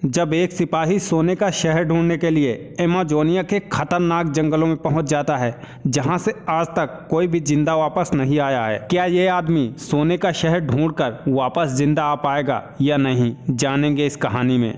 जब एक सिपाही सोने का शहर ढूंढने के लिए अमेजोनिया के खतरनाक जंगलों में पहुंच जाता है, जहां से आज तक कोई भी जिंदा वापस नहीं आया है। क्या ये आदमी सोने का शहर ढूंढकर वापस जिंदा आ पाएगा या नहीं, जानेंगे इस कहानी में।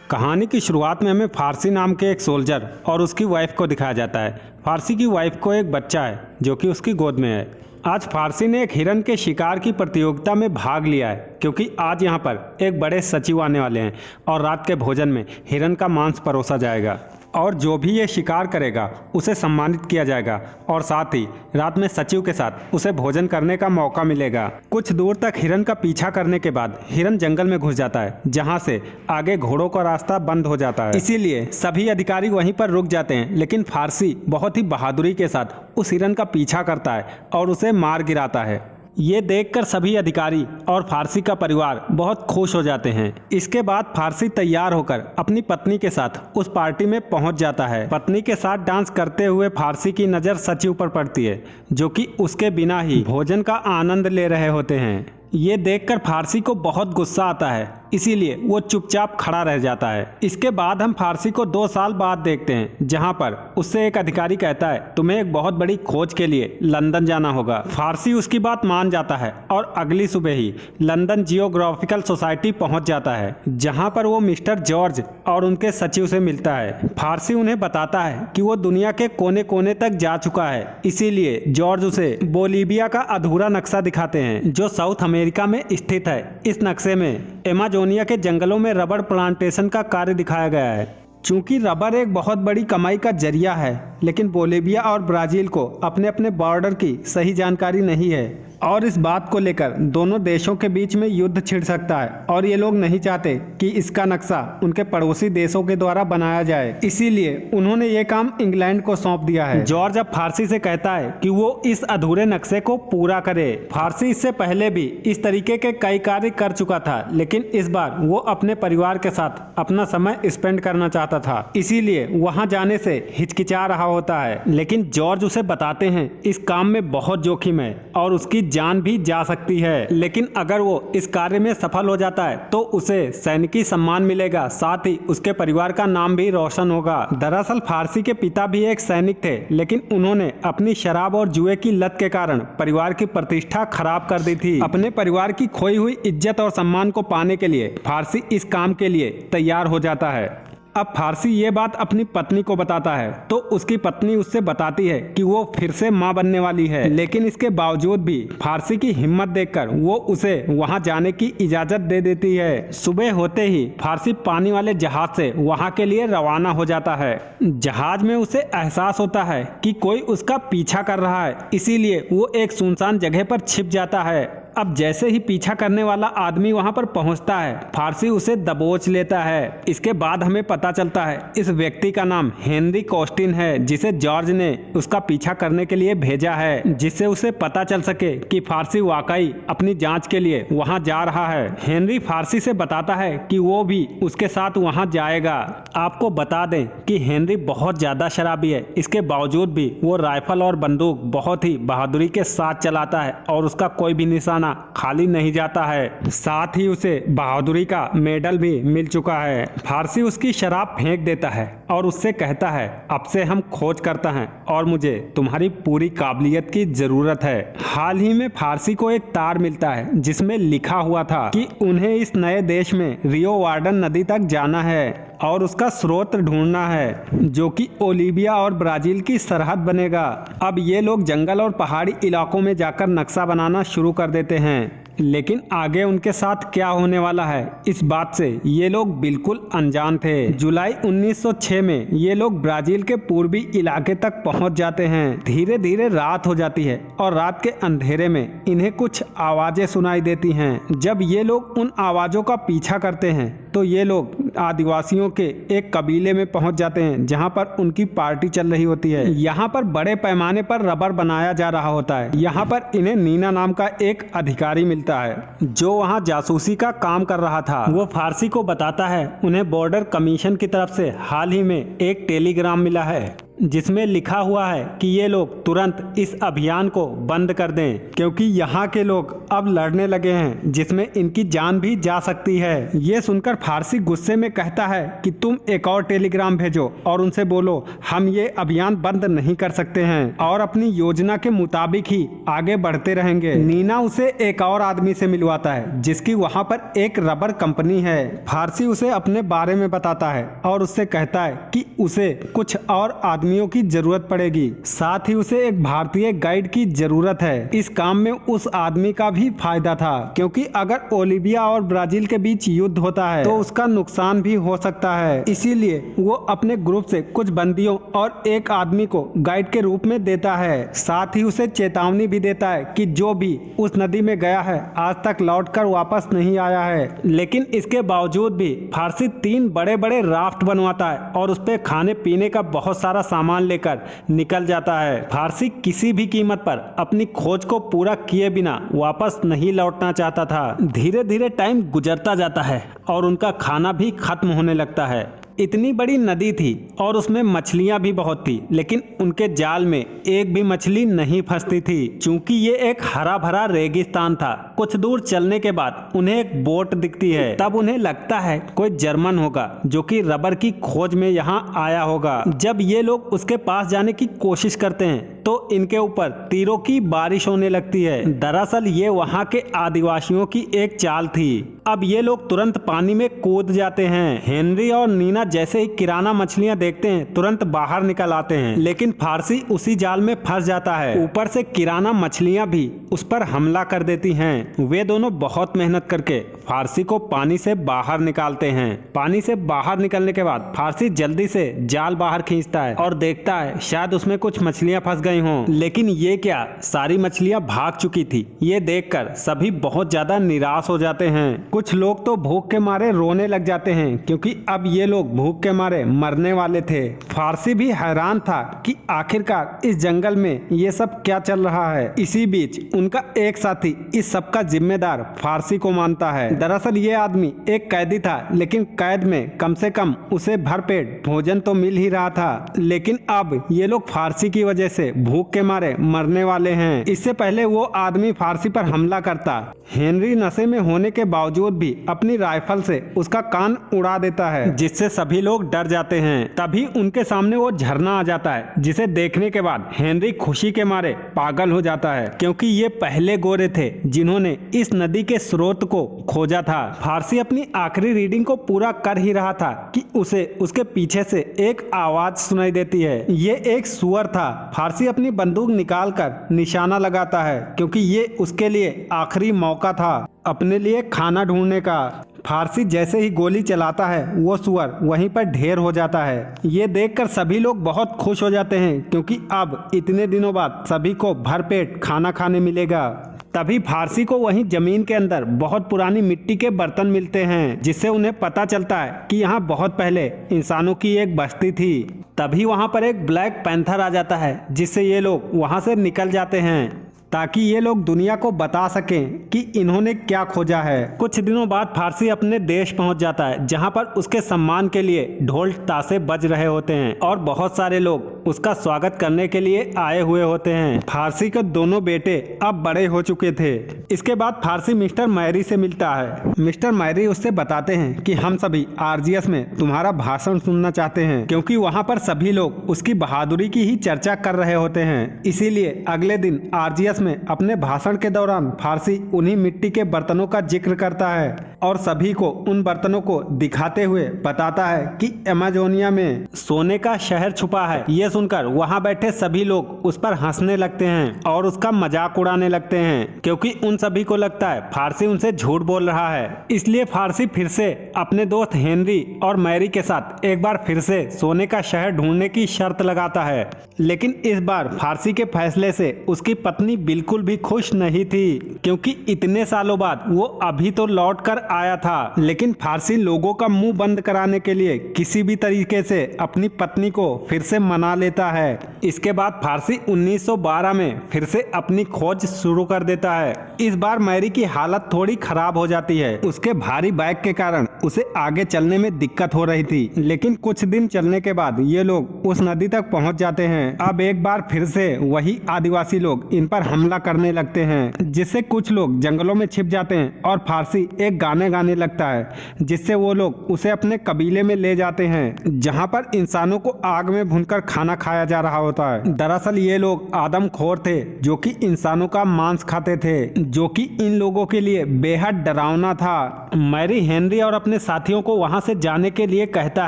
कहानी की शुरुआत में हमें फारसी नाम के एक सोल्जर और उसकी वाइफ को दिखाया जाता है। फारसी की वाइफ को एक बच्चा है जो कि उसकी गोद में है। आज फारसी ने एक हिरन के शिकार की प्रतियोगिता में भाग लिया है, क्योंकि आज यहाँ पर एक बड़े सचिव आने वाले हैं और रात के भोजन में हिरन का मांस परोसा जाएगा और जो भी ये शिकार करेगा उसे सम्मानित किया जाएगा और साथ ही रात में सचिव के साथ उसे भोजन करने का मौका मिलेगा। कुछ दूर तक हिरन का पीछा करने के बाद हिरन जंगल में घुस जाता है, जहां से आगे घोड़ों का रास्ता बंद हो जाता है। इसीलिए सभी अधिकारी वहीं पर रुक जाते हैं, लेकिन फारसी बहुत ही बहादुरी के साथ उस हिरन का पीछा करता है और उसे मार गिराता है। ये देखकर सभी अधिकारी और फारसी का परिवार बहुत खुश हो जाते हैं। इसके बाद फारसी तैयार होकर अपनी पत्नी के साथ उस पार्टी में पहुंच जाता है। पत्नी के साथ डांस करते हुए फारसी की नज़र सचिव पर पड़ती है, जो कि उसके बिना ही भोजन का आनंद ले रहे होते हैं। ये देखकर फारसी को बहुत गुस्सा आता है, इसीलिए वो चुपचाप खड़ा रह जाता है। इसके बाद हम फारसी को 2 साल बाद देखते हैं, जहां पर उससे एक अधिकारी कहता है तुम्हें एक बहुत बड़ी खोज के लिए लंदन जाना होगा। फारसी उसकी बात मान जाता है और अगली सुबह ही लंदन जियोग्राफिकल सोसाइटी पहुंच जाता है, जहां पर वो मिस्टर जॉर्ज और उनके सचिव से मिलता है। फारसी उन्हें बताता है कि वो दुनिया के कोने कोने तक जा चुका है, इसीलिए जॉर्ज उसे बोलीविया का अधूरा नक्शा दिखाते हैं जो साउथ अमेरिका में स्थित है। इस नक्शे में अमेजोनिया के जंगलों में रबर प्लांटेशन का कार्य दिखाया गया है। चूंकि रबर एक बहुत बड़ी कमाई का जरिया है, लेकिन बोलीविया और ब्राज़ील को अपने अपने बॉर्डर की सही जानकारी नहीं है और इस बात को लेकर दोनों देशों के बीच में युद्ध छिड़ सकता है और ये लोग नहीं चाहते कि इसका नक्शा उनके पड़ोसी देशों के द्वारा बनाया जाए। इसीलिए उन्होंने ये काम इंग्लैंड को सौंप दिया है। जॉर्ज अब फारसी से कहता है कि वो इस अधूरे नक्शे को पूरा करे। फारसी इससे पहले भी इस तरीके के कई कार्य कर चुका था, लेकिन इस बार वो अपने परिवार के साथ अपना समय स्पेंड करना चाहता था, इसीलिए वहाँ जाने से हिचकिचा रहा होता है। लेकिन जॉर्ज उसे बताते हैं इस काम में बहुत जोखिम है और उसकी जान भी जा सकती है, लेकिन अगर वो इस कार्य में सफल हो जाता है तो उसे सैनिकी सम्मान मिलेगा, साथ ही उसके परिवार का नाम भी रोशन होगा। दरअसल फारसी के पिता भी एक सैनिक थे, लेकिन उन्होंने अपनी शराब और जुए की लत के कारण परिवार की प्रतिष्ठा खराब कर दी थी। अपने परिवार की खोई हुई इज्जत और सम्मान को पाने के लिए फारसी इस काम के लिए तैयार हो जाता है। अब फारसी ये बात अपनी पत्नी को बताता है तो उसकी पत्नी उससे बताती है कि वो फिर से मां बनने वाली है, लेकिन इसके बावजूद भी फारसी की हिम्मत देखकर वो उसे वहां जाने की इजाजत दे देती है। सुबह होते ही फारसी पानी वाले जहाज से वहां के लिए रवाना हो जाता है। जहाज में उसे एहसास होता है कि कोई उसका पीछा कर रहा है, इसीलिए वो एक सुनसान जगह पर छिप जाता है। अब जैसे ही पीछा करने वाला आदमी वहां पर पहुंचता है, फारसी उसे दबोच लेता है। इसके बाद हमें पता चलता है इस व्यक्ति का नाम हेनरी कॉस्टिन है, जिसे जॉर्ज ने उसका पीछा करने के लिए भेजा है, जिससे उसे पता चल सके कि फारसी वाकई अपनी जांच के लिए वहां जा रहा है। हेनरी फारसी से बताता है कि वो भी उसके साथ वहां जाएगा। आपको बता दें कि हेनरी बहुत ज्यादा शराबी है, इसके बावजूद भी वो राइफल और बंदूक बहुत ही बहादुरी के साथ चलाता है और उसका कोई भी निशान खाली नहीं जाता है। साथ ही उसे बहादुरी का मेडल भी मिल चुका है। फारसी उसकी शराब फेंक देता है और उससे कहता है अब से हम खोज करता हैं और मुझे तुम्हारी पूरी काबिलियत की जरूरत है। हाल ही में फारसी को एक तार मिलता है जिसमें लिखा हुआ था कि उन्हें इस नए देश में रियो वार्डन नदी तक जाना है और उसका स्रोत ढूंढना है, जो कि बोलीविया और ब्राजील की सरहद बनेगा। अब ये लोग जंगल और पहाड़ी इलाकों में जाकर नक्शा बनाना शुरू कर देते हैं, लेकिन आगे उनके साथ क्या होने वाला है इस बात से ये लोग बिल्कुल अनजान थे। जुलाई 1906 में ये लोग ब्राजील के पूर्वी इलाके तक पहुंच जाते हैं। धीरे धीरे रात हो जाती है और रात के अंधेरे में इन्हें कुछ आवाजें सुनाई देती हैं। जब ये लोग उन आवाजों का पीछा करते हैं तो ये लोग आदिवासियों के एक कबीले में पहुंच जाते हैं, जहां पर उनकी पार्टी चल रही होती है। यहाँ पर बड़े पैमाने पर रबर बनाया जा रहा होता है। यहाँ पर इन्हें नीना नाम का एक अधिकारी मिलता है जो वहाँ जासूसी का काम कर रहा था। वो फारसी को बताता है उन्हें बॉर्डर कमीशन की तरफ से हाल ही में एक टेलीग्राम मिला है जिसमें लिखा हुआ है कि ये लोग तुरंत इस अभियान को बंद कर दें, क्योंकि यहाँ के लोग अब लड़ने लगे हैं जिसमें इनकी जान भी जा सकती है। ये सुनकर फारसी गुस्से में कहता है कि तुम एक और टेलीग्राम भेजो और उनसे बोलो हम ये अभियान बंद नहीं कर सकते हैं और अपनी योजना के मुताबिक ही आगे बढ़ते रहेंगे। नीना उसे एक और आदमी से मिलवाता है जिसकी वहाँ पर एक रबर कंपनी है। फारसी उसे अपने बारे में बताता है और उससे कहता है कि उसे कुछ और आदमियों की जरूरत पड़ेगी, साथ ही उसे एक भारतीय गाइड की जरूरत है। इस काम में उस आदमी का भी फायदा था, क्योंकि अगर ओलिविया और ब्राजील के बीच युद्ध होता है तो उसका नुकसान भी हो सकता है। इसीलिए वो अपने ग्रुप से कुछ बंदियों और एक आदमी को गाइड के रूप में देता है। साथ ही उसे चेतावनी भी देता है कि जो भी उस नदी में गया है आज तक लौटकर वापस नहीं आया है। लेकिन इसके बावजूद भी फारसी 3 बड़े बड़े राफ्ट बनवाता है और उस पे खाने पीने का बहुत सारा सामान लेकर निकल जाता है। फारसी किसी भी कीमत पर अपनी खोज को पूरा किए बिना वापस नहीं लौटना चाहता था। धीरे धीरे टाइम गुजरता जाता है और उनका खाना भी खत्म होने लगता है। इतनी बड़ी नदी थी और उसमें मछलियां भी बहुत थी, लेकिन उनके जाल में एक भी मछली नहीं फंसती थी, क्योंकि ये एक हरा भरा रेगिस्तान था। कुछ दूर चलने के बाद उन्हें एक बोट दिखती है। तब उन्हें लगता है कोई जर्मन होगा जो कि रबर की खोज में यहाँ आया होगा। जब ये लोग उसके पास जाने की कोशिश करते हैं तो इनके ऊपर तीरों की बारिश होने लगती है। दरअसल ये वहाँ के आदिवासियों की एक चाल थी। अब ये लोग तुरंत पानी में कूद जाते हैं। हेनरी और नीना जैसे ही किराना मछलियां देखते हैं तुरंत बाहर निकल आते हैं, लेकिन फारसी उसी जाल में फंस जाता है। ऊपर से किराना मछलियां भी उस पर हमला कर देती हैं। वे दोनों बहुत मेहनत करके फारसी को पानी से बाहर निकालते हैं। पानी से बाहर निकलने के बाद फारसी जल्दी से जाल बाहर खींचता है और देखता है शायद उसमें कुछ मछलियां फंस गई हों, लेकिन ये क्या, सारी मछलियां भाग चुकी थी। ये देखकर सभी बहुत ज्यादा निराश हो जाते हैं। कुछ लोग तो भूख के मारे रोने लग जाते हैं, क्योंकि अब ये लोग भूख के मारे मरने वाले थे। फारसी भी हैरान था कि आखिरकार इस जंगल में ये सब क्या चल रहा है। इसी बीच उनका एक साथी इस सब का जिम्मेदार फारसी को मानता है। दरअसल ये आदमी एक कैदी था, लेकिन कैद में कम से कम उसे भरपेट भोजन तो मिल ही रहा था। लेकिन अब ये लोग फारसी की वजह से भूख के मारे मरने वाले हैं। इससे पहले वो आदमी फारसी पर हमला करता, हेनरी नशे में होने के बावजूद भी अपनी राइफल से उसका कान उड़ा देता है, जिससे सभी लोग डर जाते हैं। तभी उनके सामने वो झरना आ जाता है, जिसे देखने के बाद हेनरी खुशी के मारे पागल हो जाता है, क्योंकि ये पहले गोरे थे जिन्होंने इस नदी के स्रोत को खोजा था। फारसी अपनी आखिरी रीडिंग को पूरा कर ही रहा था कि उसे उसके पीछे से एक आवाज सुनाई देती है। ये एक सुअर था। फारसी अपनी बंदूक निकालकर निशाना लगाता है, क्योंकि ये उसके लिए आखिरी मौका था अपने लिए खाना ढूंढने का। फारसी जैसे ही गोली चलाता है वो सुअर वहीं पर ढेर हो जाता है। ये देखकर सभी लोग बहुत खुश हो जाते हैं, क्योंकि अब इतने दिनों बाद सभी को भरपेट खाना खाने मिलेगा। तभी फारसी को वहीं जमीन के अंदर बहुत पुरानी मिट्टी के बर्तन मिलते हैं, जिससे उन्हें पता चलता है कि यहाँ बहुत पहले इंसानों की एक बस्ती थी। तभी वहाँ पर एक ब्लैक पैंथर आ जाता है, जिससे ये लोग वहाँ से निकल जाते हैं ताकि ये लोग दुनिया को बता सकें कि इन्होंने क्या खोजा है। कुछ दिनों बाद फारसी अपने देश पहुंच जाता है, जहां पर उसके सम्मान के लिए ढोल ताशे बज रहे होते हैं और बहुत सारे लोग उसका स्वागत करने के लिए आए हुए होते हैं। फारसी के दोनों बेटे अब बड़े हो चुके थे। इसके बाद फारसी मिस्टर मैरी से मिलता है। मिस्टर मैरी उससे बताते हैं कि हम सभी आरजीएस में तुम्हारा भाषण सुनना चाहते हैं, क्योंकि वहाँ पर सभी लोग उसकी बहादुरी की ही चर्चा कर रहे होते हैं। इसीलिए अगले दिन आरजीएस में अपने भाषण के दौरान फारसी उन्हीं मिट्टी के बर्तनों का जिक्र करता है और सभी को उन बर्तनों को दिखाते हुए बताता है कि अमेजोनिया में सोने का शहर छुपा है। ये सुनकर वहाँ बैठे सभी लोग उस पर हंसने लगते हैं और उसका मजाक उड़ाने लगते हैं, क्योंकि उन सभी को लगता है फारसी उनसे झूठ बोल रहा है। इसलिए फारसी फिर से अपने दोस्त हेनरी और मैरी के साथ एक बार फिर से सोने का शहर ढूंढने की शर्त लगाता है। लेकिन इस बार फारसी के फैसले से उसकी पत्नी बिल्कुल भी खुश नहीं थी, क्योंकि इतने सालों बाद वो अभी तो लौट कर आया था। लेकिन फारसी लोगों का मुंह बंद कराने के लिए किसी भी तरीके से अपनी पत्नी को फिर से मना लेता है। इसके बाद फारसी 1912 में फिर से अपनी खोज शुरू कर देता है। इस बार मैरी की हालत थोड़ी खराब हो जाती है। उसके भारी बैग के कारण उसे आगे चलने में दिक्कत हो रही थी। लेकिन कुछ दिन चलने के बाद ये लोग उस नदी तक पहुंच जाते हैं। अब एक बार फिर से वही आदिवासी लोग इन पर हमला करने लगते हैं, जिससे कुछ लोग जंगलों में छिप जाते हैं और फारसी एक गाने गाने लगता है, जिससे वो लोग उसे अपने कबीले में ले जाते हैं, जहां पर इंसानों को आग में भूनकर खाना खाया जा रहा होता है। दरअसल ये लोग आदमखोर थे जो कि इंसानों का मांस खाते थे, जो कि इन लोगों के लिए बेहद डरावना था। मैरी हेनरी और अपने साथियों को वहां से जाने के लिए कहता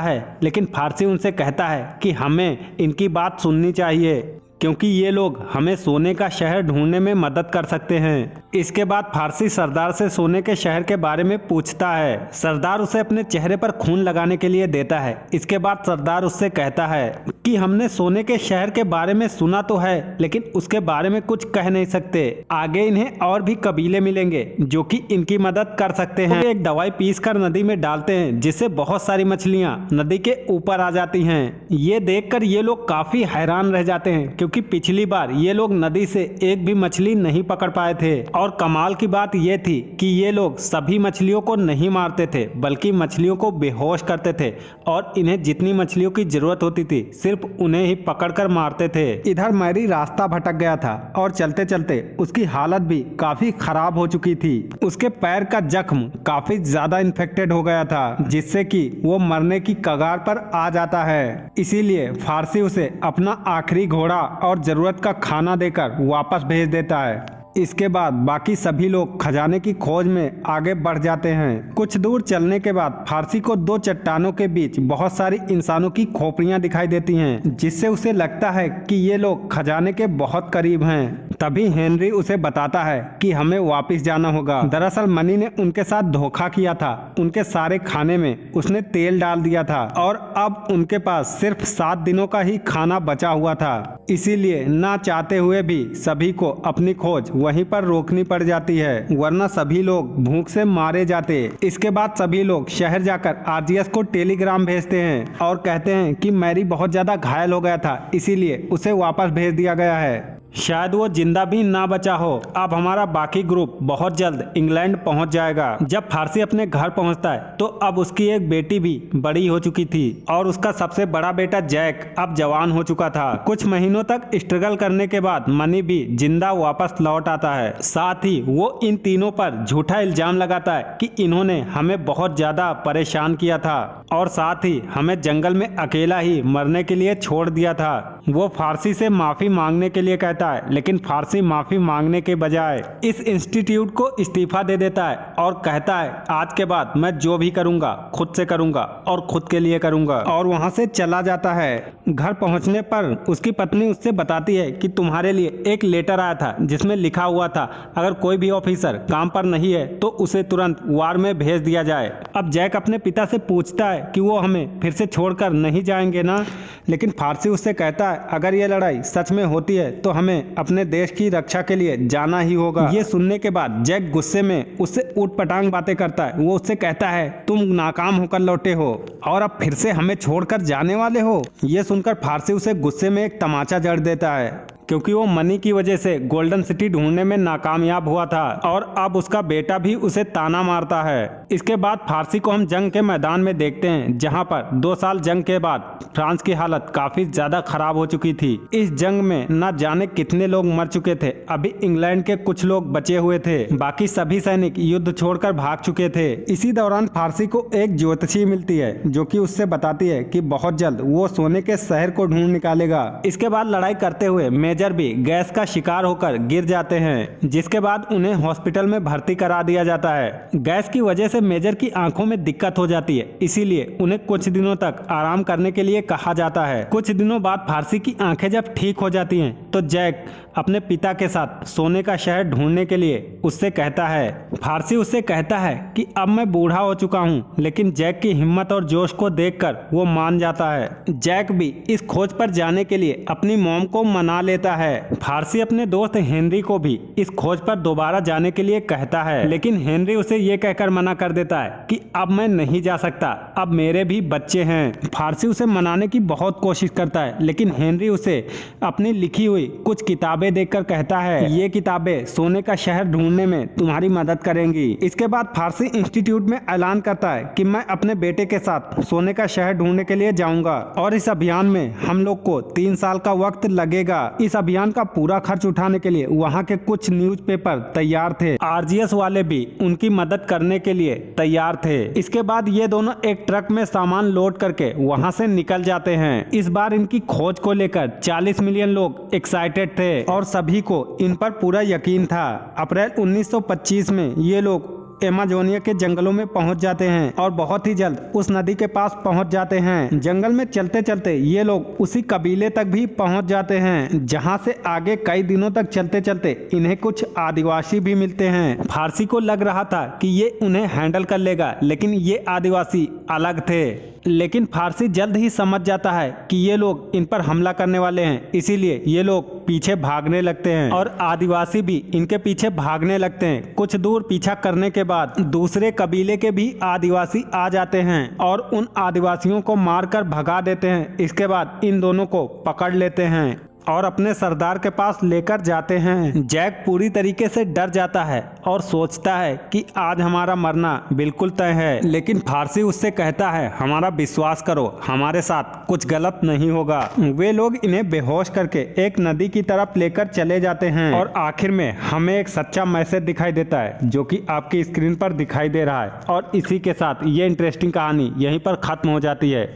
है, लेकिन फारसी उनसे कहता है कि हमें इनकी बात सुननी चाहिए, क्योंकि ये लोग हमें सोने का शहर ढूंढने में मदद कर सकते हैं। इसके बाद फारसी सरदार से सोने के शहर के बारे में पूछता है। सरदार उसे अपने चेहरे पर खून लगाने के लिए देता है। इसके बाद सरदार उससे कहता है कि हमने सोने के शहर के बारे में सुना तो है, लेकिन उसके बारे में कुछ कह नहीं सकते। आगे इन्हें और भी कबीले मिलेंगे जो कि इनकी मदद कर सकते हैं। एक दवाई पीसकर नदी में डालते हैं, जिससे बहुत सारी मछलियां नदी के ऊपर आ जाती हैं। ये देखकर ये लोग काफी हैरान रह जाते हैं, क्योंकि पिछली बार ये लोग नदी से एक भी मछली नहीं पकड़ पाए थे। और कमाल की बात ये थी कि ये लोग सभी मछलियों को नहीं मारते थे, बल्कि मछलियों को बेहोश करते थे और इन्हें जितनी मछलियों की जरूरत होती थी सिर्फ उन्हें ही पकड़कर मारते थे। इधर मैरी रास्ता भटक गया था और चलते चलते उसकी हालत भी काफी खराब हो चुकी थी। उसके पैर का जख्म काफी ज्यादा इन्फेक्टेड हो गया था, जिससे कि वो मरने की कगार पर आ जाता है। इसीलिए फारसी उसे अपना आखिरी घोड़ा और जरूरत का खाना देकर वापस भेज देता है। इसके बाद बाकी सभी लोग खजाने की खोज में आगे बढ़ जाते हैं। कुछ दूर चलने के बाद फारसी को दो चट्टानों के बीच बहुत सारी इंसानों की खोपड़ियां दिखाई देती हैं, जिससे उसे लगता है कि ये लोग खजाने के बहुत करीब हैं। तभी हेनरी उसे बताता है कि हमें वापस जाना होगा। दरअसल मनी ने उनके साथ धोखा किया था। उनके सारे खाने में उसने तेल डाल दिया था और अब उनके पास सिर्फ 7 दिनों का ही खाना बचा हुआ था। इसीलिए ना चाहते हुए भी सभी को अपनी खोज वहीं पर रोकनी पड़ जाती है, वरना सभी लोग भूख से मारे जाते। इसके बाद सभी लोग शहर जाकर आरजीएस को टेलीग्राम भेजते हैं और कहते हैं कि मैरी बहुत ज्यादा घायल हो गया था, इसीलिए उसे वापस भेज दिया गया है। शायद वो जिंदा भी ना बचा हो। अब हमारा बाकी ग्रुप बहुत जल्द इंग्लैंड पहुंच जाएगा। जब फारसी अपने घर पहुंचता है तो अब उसकी एक बेटी भी बड़ी हो चुकी थी और उसका सबसे बड़ा बेटा जैक अब जवान हो चुका था। कुछ महीनों तक स्ट्रगल करने के बाद मनी भी जिंदा वापस लौट आता है। साथ ही वो इन तीनों पर झूठा इल्जाम लगाता है कि इन्होंने हमें बहुत ज्यादा परेशान किया था और साथ ही हमें जंगल में अकेला ही मरने के लिए छोड़ दिया था। वो फारसी से माफी मांगने के लिए कहता है, लेकिन फारसी माफी मांगने के बजाय इस इंस्टीट्यूट को इस्तीफा दे देता है और कहता है आज के बाद मैं जो भी करूंगा खुद से करूंगा और खुद के लिए करूंगा, और वहां से चला जाता है। घर पहुंचने पर उसकी पत्नी उससे बताती है कि तुम्हारे लिए एक लेटर आया था जिसमें लिखा हुआ था अगर कोई भी ऑफिसर काम पर नहीं है तो उसे तुरंत वार में भेज दिया जाए। अब जैक अपने पिता से पूछता है कि वो हमें फिर से छोड़कर नहीं जाएंगे ना, लेकिन फारसी उससे कहता है अगर ये लड़ाई सच में होती है तो हमें अपने देश की रक्षा के लिए जाना ही होगा। ये सुनने के बाद जैक गुस्से में उससे ऊटपटांग बातें करता है। वो उससे कहता है तुम नाकाम होकर लौटे हो और अब फिर से हमें छोड़कर जाने वाले हो। ये सुनकर फारसी उसे गुस्से में एक तमाचा जड़ देता है, क्योंकि वो मनी की वजह से गोल्डन सिटी ढूंढने में नाकामयाब हुआ था और अब उसका बेटा भी उसे ताना मारता है। इसके बाद फारसी को हम जंग के मैदान में देखते हैं, जहां पर 2 साल जंग के बाद फ्रांस की हालत काफी ज्यादा खराब हो चुकी थी। इस जंग में न जाने कितने लोग मर चुके थे। अभी इंग्लैंड के कुछ लोग बचे हुए थे, बाकी सभी सैनिक युद्ध छोड़कर भाग चुके थे। इसी दौरान फारसी को एक ज्योतिषी मिलती है जो कि उससे बताती है कि बहुत जल्द वो सोने के शहर को ढूंढ निकालेगा। इसके बाद लड़ाई करते हुए मेजर भी गैस का शिकार होकर गिर जाते हैं, जिसके बाद उन्हें हॉस्पिटल में भर्ती करा दिया जाता है। गैस की वजह से मेजर की आंखों में दिक्कत हो जाती है, इसीलिए उन्हें कुछ दिनों तक आराम करने के लिए कहा जाता है। कुछ दिनों बाद फारसी की आंखें जब ठीक हो जाती हैं तो जैक अपने पिता के साथ सोने का शहर ढूंढने के लिए उससे कहता है। फारसी उससे कहता है कि अब मैं बूढ़ा हो चुका हूँ, लेकिन जैक की हिम्मत और जोश को देखकर वो मान जाता है। जैक भी इस खोज पर जाने के लिए अपनी मॉम को मना लेता है। फारसी अपने दोस्त हेनरी को भी इस खोज पर दोबारा जाने के लिए कहता है, लेकिन हेनरी उसे ये कहकर मना कर देता है कि अब मैं नहीं जा सकता, अब मेरे भी बच्चे हैं। फारसी उसे मनाने की बहुत कोशिश करता है, लेकिन हेनरी उसे अपनी लिखी हुई हुई कुछ किताबें देखकर कहता है ये किताबें सोने का शहर ढूंढने में तुम्हारी मदद करेंगी। इसके बाद फारसी इंस्टीट्यूट में ऐलान करता है कि मैं अपने बेटे के साथ सोने का शहर ढूंढने के लिए जाऊंगा और इस अभियान में हम लोग को 3 साल का वक्त लगेगा। इस अभियान का पूरा खर्च उठाने के लिए वहाँ के कुछ न्यूज़पेपर तैयार थे। आरजीएस वाले भी उनकी मदद करने के लिए तैयार थे। इसके बाद ये दोनों एक ट्रक में सामान लोड करके वहाँ से निकल जाते हैं। इस बार इनकी खोज को लेकर 40 मिलियन लोग एक्साइटेड थे और सभी को इन पर पूरा यकीन था। अप्रैल 1925 में ये लोग एमाजोनिया के जंगलों में पहुंच जाते हैं और बहुत ही जल्द उस नदी के पास पहुंच जाते हैं। जंगल में चलते चलते ये लोग उसी कबीले तक भी पहुंच जाते हैं जहां से आगे कई दिनों तक चलते चलते इन्हें कुछ आदिवासी भी मिलते हैं। फारसी को लग रहा था कि ये उन्हें हैंडल कर लेगा, लेकिन ये आदिवासी अलग थे। लेकिन फारसी जल्द ही समझ जाता है कि ये लोग इन पर हमला करने वाले हैं, इसीलिए ये लोग पीछे भागने लगते हैं और आदिवासी भी इनके पीछे भागने लगते हैं। कुछ दूर पीछा करने के बाद दूसरे कबीले के भी आदिवासी आ जाते हैं और उन आदिवासियों को मारकर भगा देते हैं। इसके बाद इन दोनों को पकड़ लेते हैं और अपने सरदार के पास लेकर जाते हैं। जैक पूरी तरीके से डर जाता है और सोचता है कि आज हमारा मरना बिल्कुल तय है, लेकिन फारसी उससे कहता है हमारा विश्वास करो, हमारे साथ कुछ गलत नहीं होगा। वे लोग इन्हें बेहोश करके एक नदी की तरफ लेकर चले जाते हैं और आखिर में हमें एक सच्चा मैसेज दिखाई देता है जो कि आपकी स्क्रीन पर दिखाई दे रहा है। और इसी के साथ ये इंटरेस्टिंग कहानी यहीं पर खत्म हो जाती है।